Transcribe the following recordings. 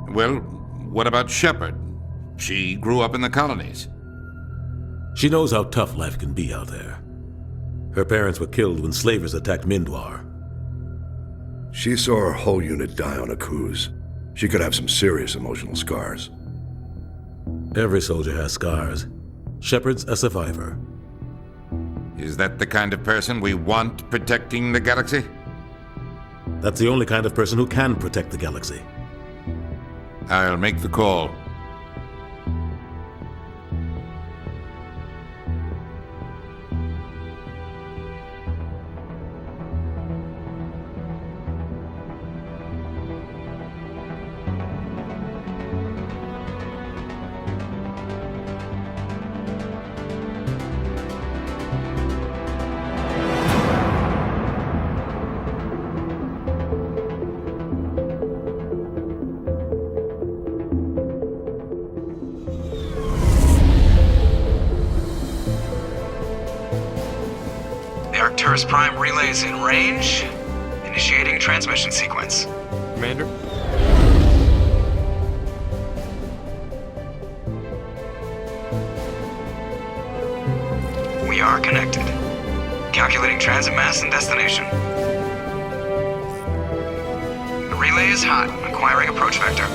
Well, what about Shepherd? She grew up in the colonies. She knows how tough life can be out there. Her parents were killed when slavers attacked Mindwar. She saw her whole unit die on a cruise. She could have some serious emotional scars. Every soldier has scars. Shepherd's a survivor. Is that the kind of person we want protecting the galaxy? That's the only kind of person who can protect the galaxy. I'll make the call. Arcturus Prime relays in range. Initiating transmission sequence. Commander? We are connected. Calculating transit mass and destination. The relay is hot. Acquiring approach vector.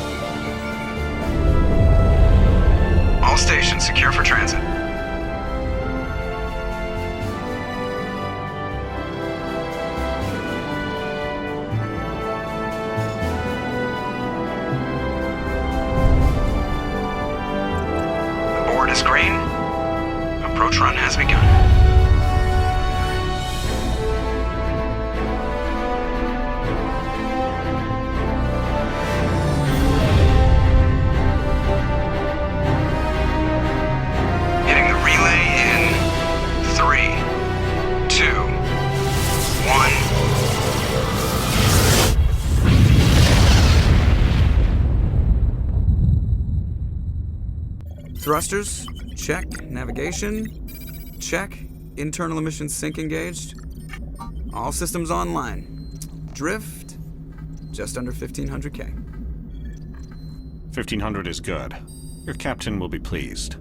All stations secure for transit. Is green. Approach run has begun. Hitting the relay in 3, 2, 1. Thrusters, check. Navigation, check. Internal emissions sync engaged. All systems online. Drift, just under 1,500K. 1,500 is good. Your captain will be pleased.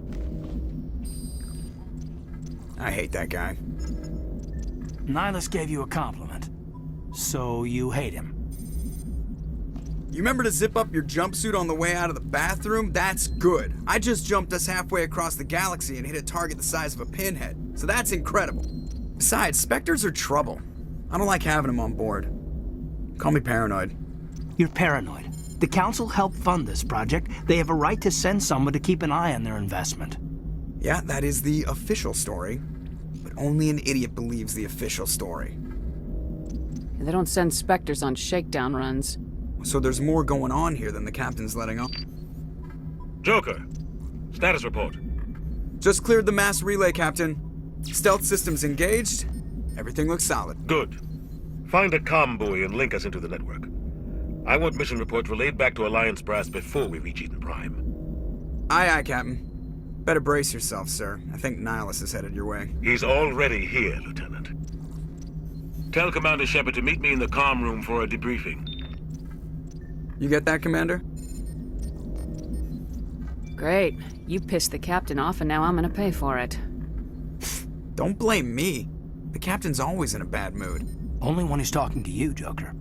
I hate that guy. Nihilus gave you a compliment. So you hate him. You remember to zip up your jumpsuit on the way out of the bathroom? That's good. I just jumped us halfway across the galaxy and hit a target the size of a pinhead. So that's incredible. Besides, Spectres are trouble. I don't like having them on board. Call me paranoid. You're paranoid. The Council helped fund this project. They have a right to send someone to keep an eye on their investment. Yeah, that is the official story. But only an idiot believes the official story. They don't send Spectres on shakedown runs. So there's more going on here than the captain's letting on. Joker, status report. Just cleared the mass relay, Captain. Stealth systems engaged. Everything looks solid. Good. Find a comm buoy and link us into the network. I want mission reports relayed back to Alliance Brass before we reach Eden Prime. Aye, aye, Captain. Better brace yourself, sir. I think Nihilus is headed your way. He's already here, Lieutenant. Tell Commander Shepherd to meet me in the comm room for a debriefing. You get that, Commander? Great. You pissed the captain off and now I'm gonna pay for it. Don't blame me. The captain's always in a bad mood. Only when he's talking to you, Joker.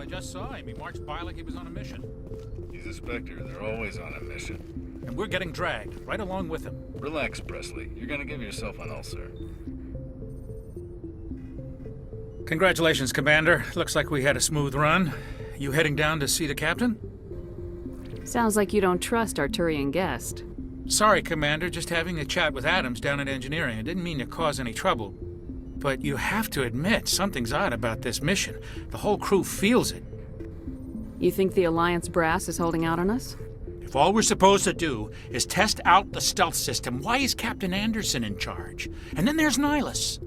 I just saw him. He marched by like he was on a mission. He's a Spectre. They're always on a mission. And we're getting dragged, right along with him. Relax, Presley. You're gonna give yourself an ulcer. Congratulations, Commander. Looks like we had a smooth run. You heading down to see the captain? Sounds like you don't trust Arturian Guest. Sorry, Commander, just having a chat with Adams down at engineering. I didn't mean to cause any trouble. But you have to admit, something's odd about this mission. The whole crew feels it. You think the Alliance brass is holding out on us? If all we're supposed to do is test out the stealth system, why is Captain Anderson in charge? And then there's Nihilus.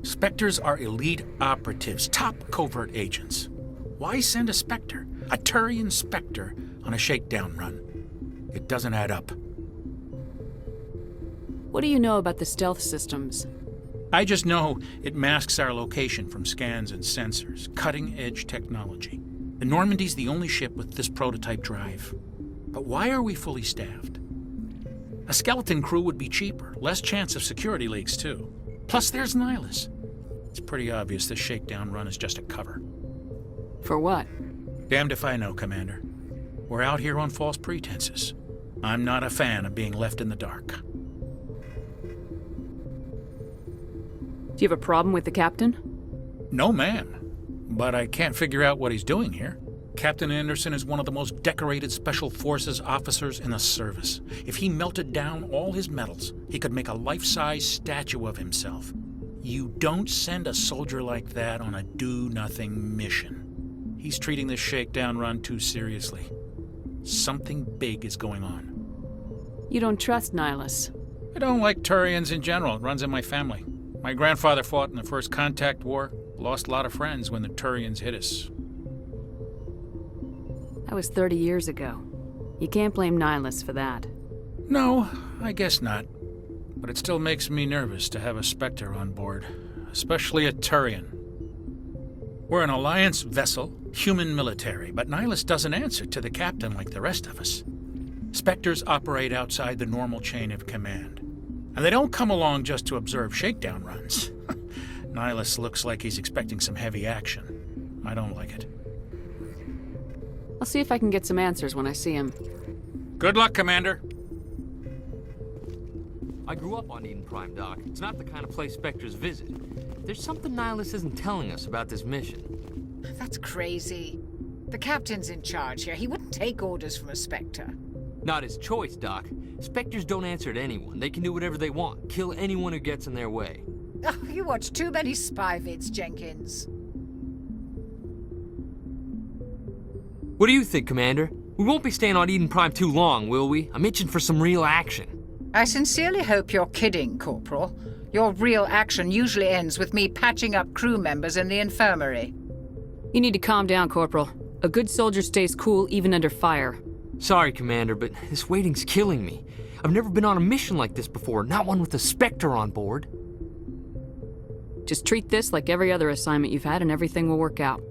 Spectres are elite operatives, top covert agents. Why send a Spectre, a Turian Spectre, on a shakedown run? It doesn't add up. What do you know about the stealth systems? I just know it masks our location from scans and sensors. Cutting-edge technology. The Normandy's the only ship with this prototype drive. But why are we fully staffed? A skeleton crew would be cheaper, less chance of security leaks too. Plus there's Nihilus. It's pretty obvious this shakedown run is just a cover. For what? Damned if I know, Commander. We're out here on false pretenses. I'm not a fan of being left in the dark. Do you have a problem with the captain? No, ma'am. But I can't figure out what he's doing here. Captain Anderson is one of the most decorated Special Forces officers in the service. If he melted down all his medals, he could make a life-size statue of himself. You don't send a soldier like that on a do-nothing mission. He's treating this shakedown run too seriously. Something big is going on. You don't trust Nihilus? I don't like Turians in general. It runs in my family. My grandfather fought in the First Contact War. Lost a lot of friends when the Turians hit us. That was 30 years ago. You can't blame Nihilus for that. No, I guess not. But it still makes me nervous to have a Spectre on board, especially a Turian. We're an Alliance vessel, human military, but Nihilus doesn't answer to the captain like the rest of us. Spectres operate outside the normal chain of command. And they don't come along just to observe shakedown runs. Nihilus looks like he's expecting some heavy action. I don't like it. I'll see if I can get some answers when I see him. Good luck, Commander. I grew up on Eden Prime, Doc. It's not the kind of place Spectres visit. There's something Nihilus isn't telling us about this mission. That's crazy. The captain's in charge here. He wouldn't take orders from a Spectre. Not his choice, Doc. Spectres don't answer to anyone. They can do whatever they want. Kill anyone who gets in their way. Oh, you watch too many spy vids, Jenkins. What do you think, Commander? We won't be staying on Eden Prime too long, will we? I'm itching for some real action. I sincerely hope you're kidding, Corporal. Your real action usually ends with me patching up crew members in the infirmary. You need to calm down, Corporal. A good soldier stays cool even under fire. Sorry, Commander, but this waiting's killing me. I've never been on a mission like this before, not one with a Spectre on board. Just treat this like every other assignment you've had and everything will work out.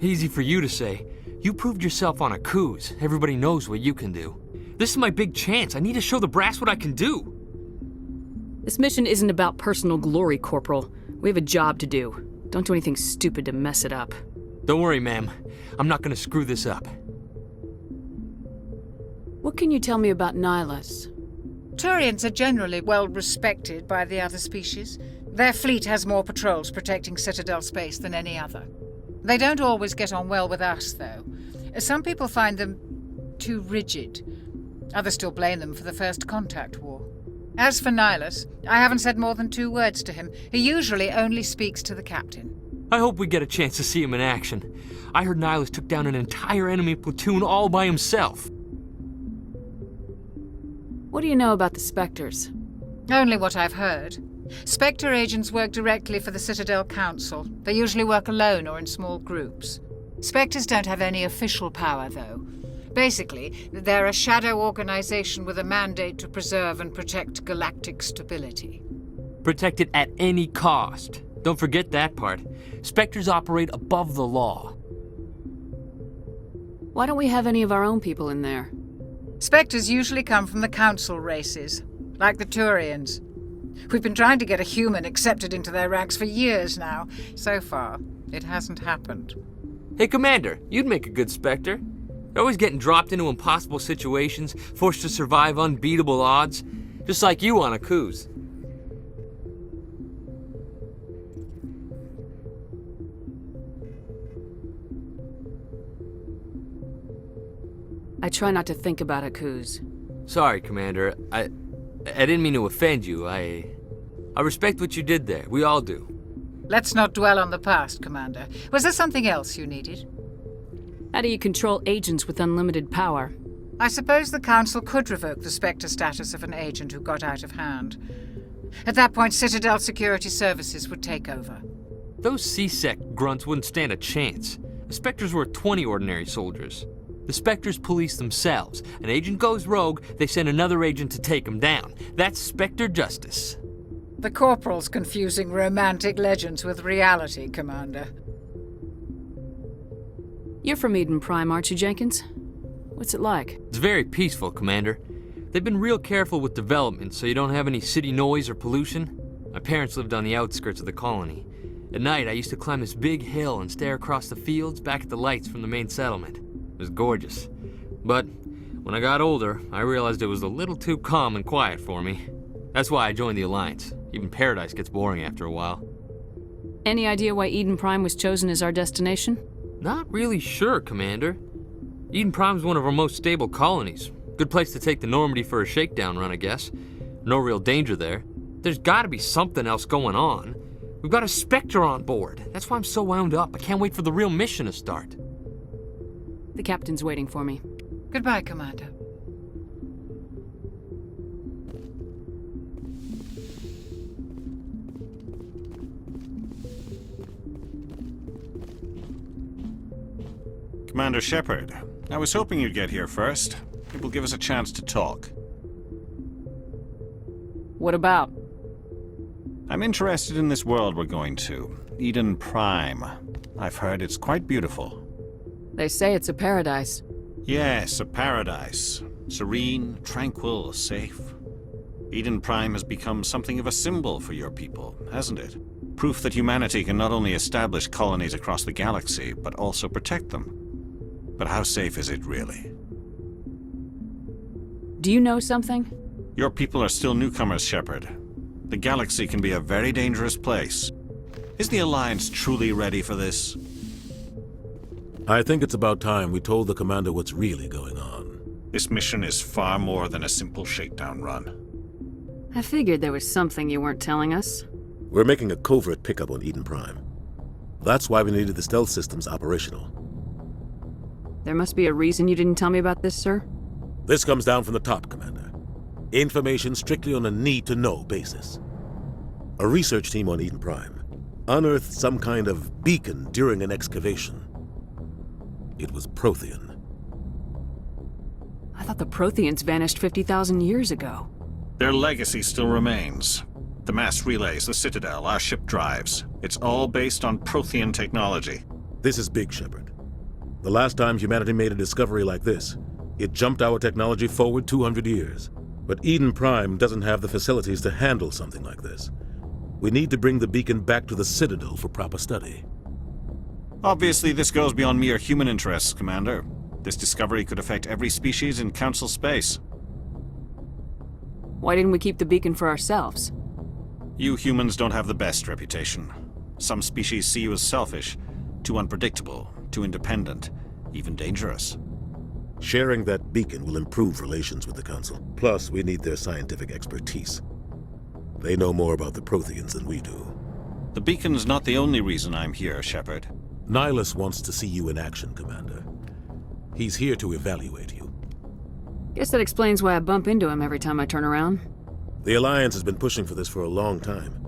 Easy for you to say. You proved yourself on a cruise. Everybody knows what you can do. This is my big chance. I need to show the brass what I can do. This mission isn't about personal glory, Corporal. We have a job to do. Don't do anything stupid to mess it up. Don't worry, ma'am. I'm not gonna screw this up. What can you tell me about Nihilus? Turians are generally well respected by the other species. Their fleet has more patrols protecting Citadel space than any other. They don't always get on well with us, though. Some people find them too rigid. Others still blame them for the First Contact War. As for Nihilus, I haven't said more than 2 words to him. He usually only speaks to the captain. I hope we get a chance to see him in action. I heard Nihilus took down an entire enemy platoon all by himself. What do you know about the Spectres? Only what I've heard. Spectre agents work directly for the Citadel Council. They usually work alone or in small groups. Spectres don't have any official power, though. Basically, they're a shadow organization with a mandate to preserve and protect galactic stability. Protect it at any cost. Don't forget that part. Spectres operate above the law. Why don't we have any of our own people in there? Spectres usually come from the Council races, like the Turians. We've been trying to get a human accepted into their ranks for years now. So far, it hasn't happened. Hey, Commander, you'd make a good Spectre. You're always getting dropped into impossible situations, forced to survive unbeatable odds, just like you on a cruise. I try not to think about Akuz. Sorry, Commander. I didn't mean to offend you. I respect what you did there. We all do. Let's not dwell on the past, Commander. Was there something else you needed? How do you control agents with unlimited power? I suppose the Council could revoke the Spectre status of an agent who got out of hand. At that point, Citadel Security Services would take over. Those C-Sec grunts wouldn't stand a chance. The Spectres were 20 ordinary soldiers. The Spectres police themselves. An agent goes rogue, they send another agent to take him down. That's Spectre justice. The Corporal's confusing romantic legends with reality, Commander. You're from Eden Prime, aren't you, Jenkins? What's it like? It's very peaceful, Commander. They've been real careful with development, so you don't have any city noise or pollution. My parents lived on the outskirts of the colony. At night, I used to climb this big hill and stare across the fields back at the lights from the main settlement. It was gorgeous. But when I got older, I realized it was a little too calm and quiet for me. That's why I joined the Alliance. Even Paradise gets boring after a while. Any idea why Eden Prime was chosen as our destination? Not really sure, Commander. Eden Prime's one of our most stable colonies. Good place to take the Normandy for a shakedown run, I guess. No real danger there. There's gotta be something else going on. We've got a Spectre on board. That's why I'm so wound up. I can't wait for the real mission to start. The captain's waiting for me. Goodbye, Commander. Commander Shepherd, I was hoping you'd get here first. It will give us a chance to talk. What about? I'm interested in this world we're going to, Eden Prime. I've heard it's quite beautiful. They say it's a paradise. Yes, a paradise. Serene, tranquil, safe. Eden Prime has become something of a symbol for your people, hasn't it? Proof that humanity can not only establish colonies across the galaxy, but also protect them. But how safe is it really? Do you know something? Your people are still newcomers, Shepherd. The galaxy can be a very dangerous place. Is the Alliance truly ready for this? I think it's about time we told the commander what's really going on. This mission is far more than a simple shakedown run. I figured there was something you weren't telling us. We're making a covert pickup on Eden Prime. That's why we needed the stealth systems operational. There must be a reason you didn't tell me about this, sir? This comes down from the top, Commander. Information strictly on a need-to-know basis. A research team on Eden Prime unearthed some kind of beacon during an excavation. It was Prothean. I thought the Protheans vanished 50,000 years ago. Their legacy still remains. The mass relays, the Citadel, our ship drives. It's all based on Prothean technology. This is big, Shepherd. The last time humanity made a discovery like this, it jumped our technology forward 200 years. But Eden Prime doesn't have the facilities to handle something like this. We need to bring the beacon back to the Citadel for proper study. Obviously, this goes beyond mere human interests, Commander. This discovery could affect every species in Council space. Why didn't we keep the beacon for ourselves? You humans don't have the best reputation. Some species see you as selfish, too unpredictable, too independent, even dangerous. Sharing that beacon will improve relations with the Council. Plus, we need their scientific expertise. They know more about the Protheans than we do. The beacon's not the only reason I'm here, Shepherd. Nihilus wants to see you in action, Commander. He's here to evaluate you. Guess that explains why I bump into him every time I turn around. The Alliance has been pushing for this for a long time.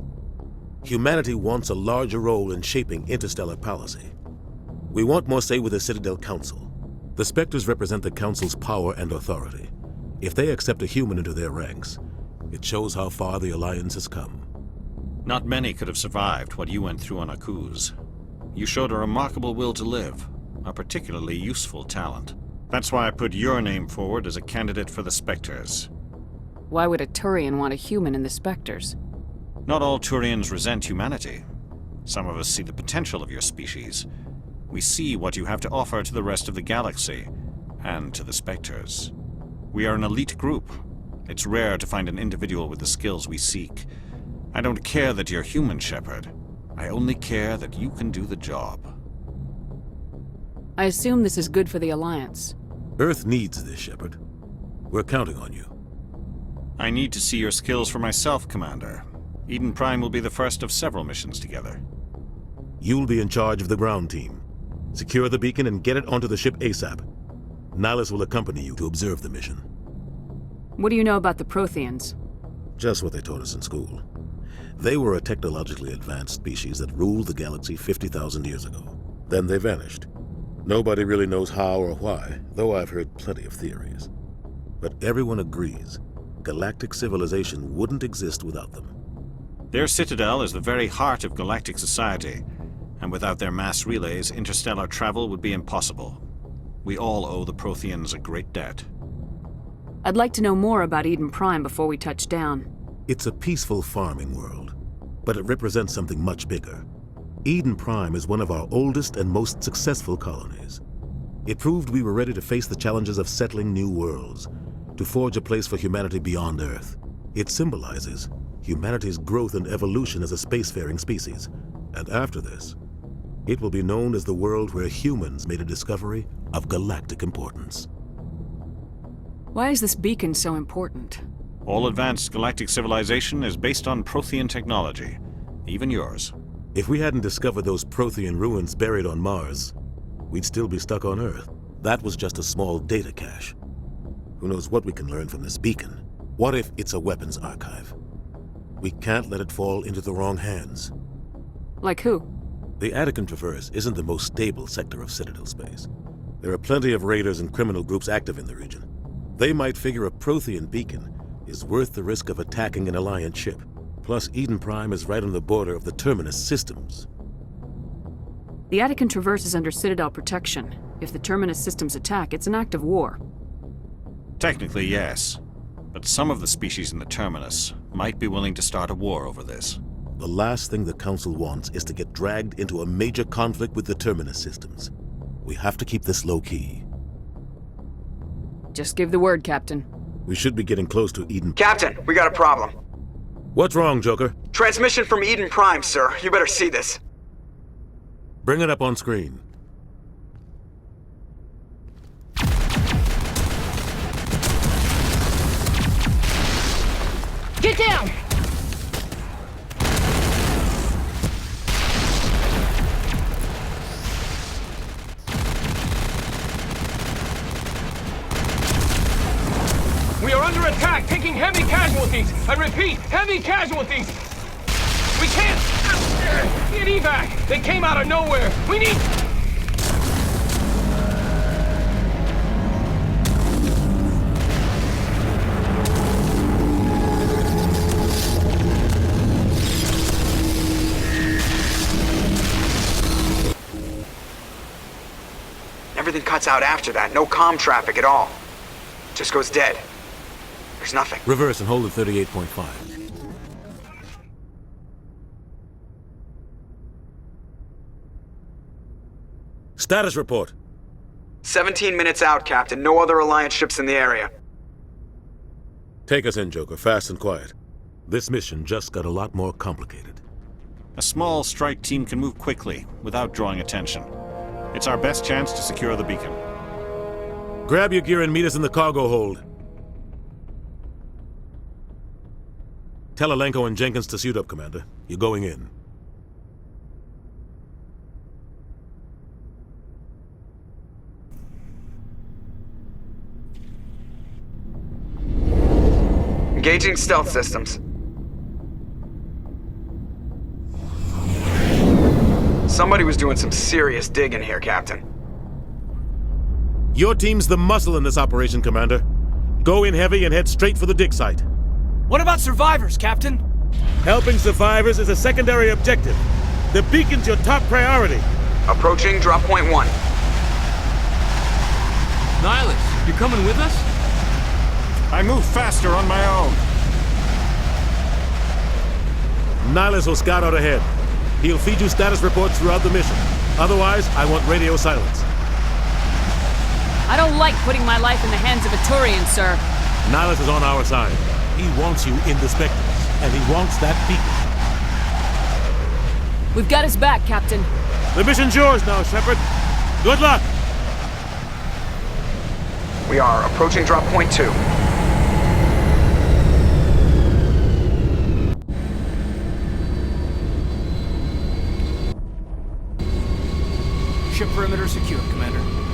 Humanity wants a larger role in shaping interstellar policy. We want more say with the Citadel Council. The Spectres represent the Council's power and authority. If they accept a human into their ranks, it shows how far the Alliance has come. Not many could have survived what you went through on Akuz. You showed a remarkable will to live, a particularly useful talent. That's why I put your name forward as a candidate for the Spectres. Why would a Turian want a human in the Spectres? Not all Turians resent humanity. Some of us see the potential of your species. We see what you have to offer to the rest of the galaxy, and to the Spectres. We are an elite group. It's rare to find an individual with the skills we seek. I don't care that you're human, Shepherd. I only care that you can do the job. I assume this is good for the Alliance. Earth needs this, Shepherd. We're counting on you. I need to see your skills for myself, Commander. Eden Prime will be the first of several missions together. You'll be in charge of the ground team. Secure the beacon and get it onto the ship ASAP. Nihilus will accompany you to observe the mission. What do you know about the Protheans? Just what they taught us in school. They were a technologically advanced species that ruled the galaxy 50,000 years ago. Then they vanished. Nobody really knows how or why, though I've heard plenty of theories. But everyone agrees galactic civilization wouldn't exist without them. Their citadel is the very heart of galactic society, and without their mass relays, interstellar travel would be impossible. We all owe the Protheans a great debt. I'd like to know more about Eden Prime before we touch down. It's a peaceful farming world, but it represents something much bigger. Eden Prime is one of our oldest and most successful colonies. It proved we were ready to face the challenges of settling new worlds, to forge a place for humanity beyond Earth. It symbolizes humanity's growth and evolution as a spacefaring species. And after this, it will be known as the world where humans made a discovery of galactic importance. Why is this beacon so important? All advanced galactic civilization is based on Prothean technology, even yours. If we hadn't discovered those Prothean ruins buried on Mars, we'd still be stuck on Earth. That was just a small data cache. Who knows what we can learn from this beacon? What if it's a weapons archive? We can't let it fall into the wrong hands. Like who? The Attican Traverse isn't the most stable sector of Citadel space. There are plenty of raiders and criminal groups active in the region. They might figure a Prothean beacon is worth the risk of attacking an Alliance ship. Plus, Eden Prime is right on the border of the Terminus systems. The Attican Traverse is under Citadel protection. If the Terminus systems attack, it's an act of war. Technically, yes. But some of the species in the Terminus might be willing to start a war over this. The last thing the Council wants is to get dragged into a major conflict with the Terminus systems. We have to keep this low-key. Just give the word, Captain. We should be getting close to Eden. Captain, we got a problem. What's wrong, Joker? Transmission from Eden Prime, sir. You better see this. Bring it up on screen. Get down! We are under attack, taking heavy casualties. I repeat, heavy casualties. We can't get evac. They came out of nowhere. We need... Everything cuts out after that. No comm traffic at all. Just goes dead. There's nothing. Reverse and hold at 38.5. Status report. 17 minutes out, Captain. No other Alliance ships in the area. Take us in, Joker, fast and quiet. This mission just got a lot more complicated. A small strike team can move quickly, without drawing attention. It's our best chance to secure the beacon. Grab your gear and meet us in the cargo hold. Tell Alenko and Jenkins to suit up, Commander. You're going in. Engaging stealth systems. Somebody was doing some serious digging here, Captain. Your team's the muscle in this operation, Commander. Go in heavy and head straight for the dig site. What about survivors, Captain? Helping survivors is a secondary objective. The beacon's your top priority. Approaching drop point 1. Nihilus, you're coming with us? I move faster on my own. Nihilus will scout out ahead. He'll feed you status reports throughout the mission. Otherwise, I want radio silence. I don't like putting my life in the hands of a Turian, sir. Nihilus is on our side. He wants you in the Spectres, and he wants that beacon. We've got his back, Captain. The mission's yours now, Shepherd. Good luck! We are approaching drop point 2. Ship perimeter secure, Commander.